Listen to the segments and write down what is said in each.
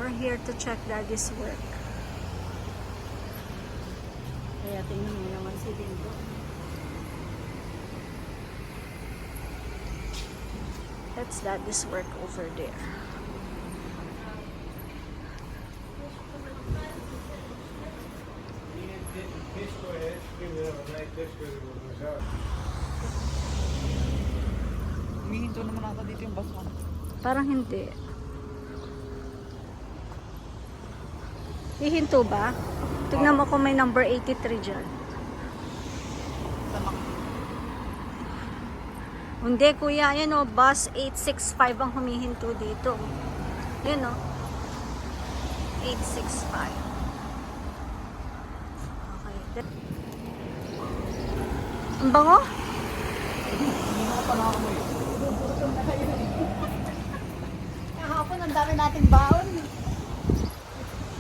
We're here to check Daddy's work. Kaya tingnan mo naman si Dindo. That's Daddy's work over there. Humihinto naman ata dito yung bus mo. Parang hindi. Hihinto ba? Tignan mo kung may number 83 dyan. Hindi kuya, yan o, bus 865 ang humihinto dito. Yan o. 865. Okay. Ang bango? Hindi mo pa nakakamoy. Kahapon, ang dami nating baon.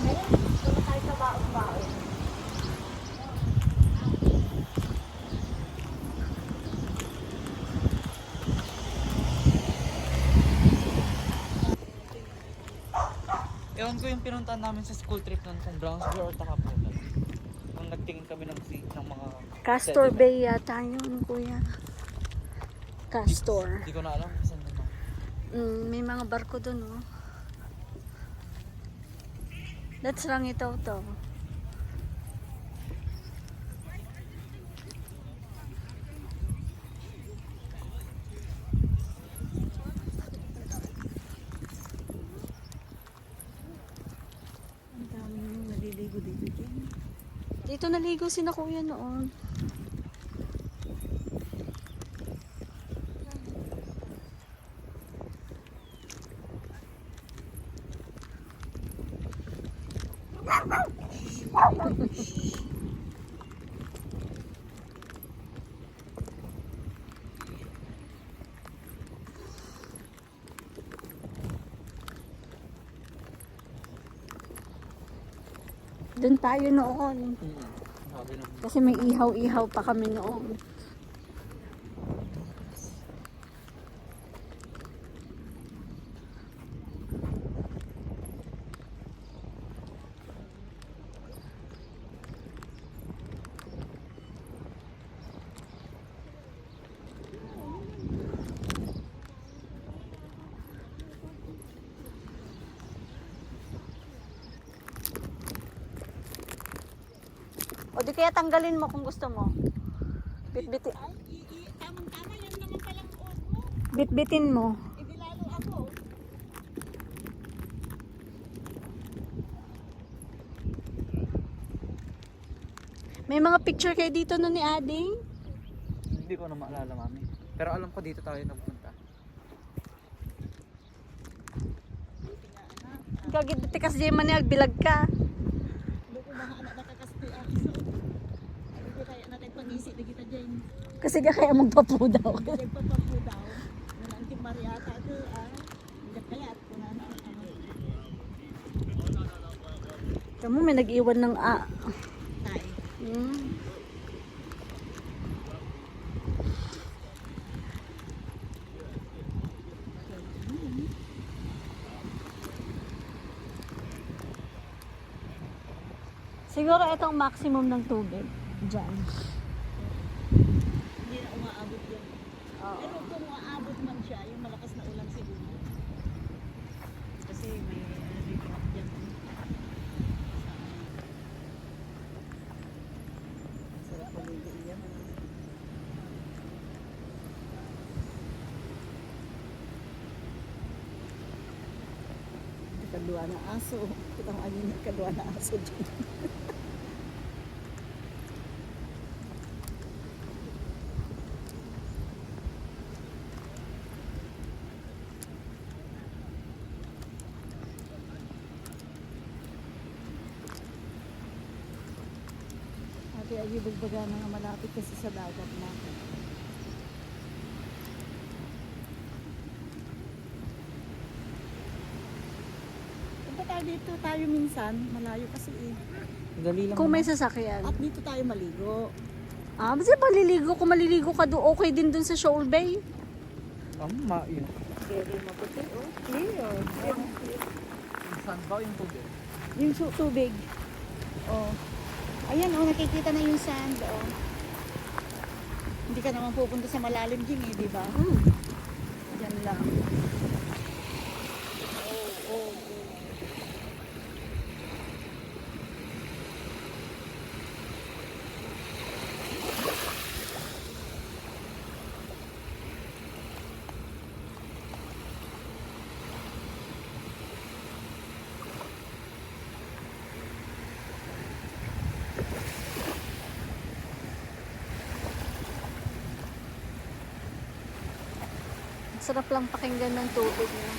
Ngayon, doon tayo sa baon-baon. Ewan ko yung pinuntahan namin sa school trip nun kung Brownsville or Takapulan. Nung nagtingin kami ng mga Castor sediment. Bay yata yun, kuya. Castor. Hindi ko na alam kung saan naman. May mga barko dun, oh. That's lang ito to. Ang dami nung naliligo dito. Dito naligo sina kuya noon. Doon tayo noon. Sabi nung Kasi may ihaw-ihaw pa kami noon. O di kaya tanggalin mo kung gusto mo. Bitbitin. Tamang-tama yan naman palang oras mo. Bitbitin mo. Hindi lalo ako. May mga picture kayo dito no ni Ading? hindi ko na maalala mami. Pero alam ko dito tayo nagpunta. Gagit tikas di man niya bilag ka. Hindi ko mga anak nakakasti ako. Hindi ko kaya natin pangisi na kita dyan. Kasi ga kaya magpapu daw. Hindi papapu daw. Nananti Mariata ko. Hindi kaya at ko na Tama may nag-iwan ng tayo. Siguro itong maximum ng tubig. Diyan. Hindi na umaabot yan. Pero kung umaabot man siya, yung malakas na ulan siguro. Kasi may ripinak dyan. Sarap paligo yan. Kadua na aso. Kitang agin na kadua na aso dyan. Ate ay bagbaga na nga malapit kasi sa dagat na. Punta tayo dito tayo minsan. Malayo kasi eh. Dali lang. Kung may sasakyan. At dito tayo maligo. Basta maliligo. Kung maliligo ka doon, okay din doon sa Shoal Bay. Tama yun. Very mabuti. Oh, clear. Saan ba yung tubig? Yung tubig. Oh. Ayan, oh, nakikita na yung sand, oh. Hindi ka naman pupunta sa malalim din eh, di ba? Diyan lang. Oh, oh, oh. Sarap lang pakinggan ng tubig niya.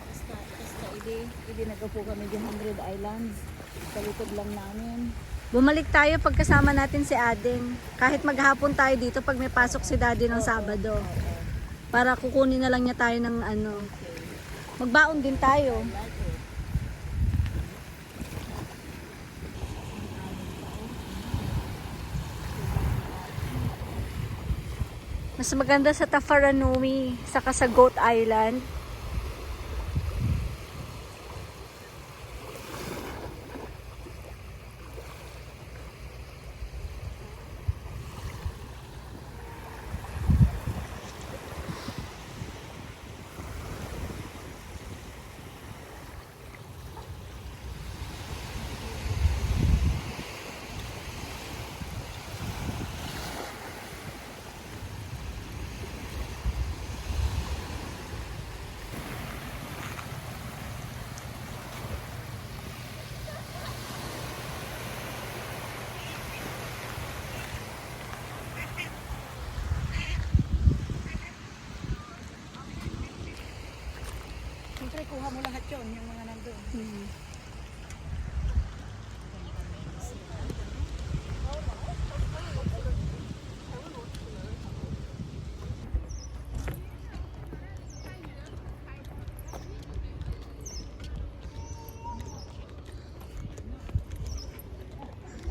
Basta hindi nagpo kami din 100 Islands. Sa likod lang namin. Bumalik tayo pagkasama natin si Ading. Kahit maghapon tayo dito pag may pasok si Daddy ng Sabado. Para kukunin na lang niya tayo ng ano. Magbaon din tayo. Mas maganda sa Tafaranui, saka sa Goat Island. Siyempre, kuha mo lahat yun. Yung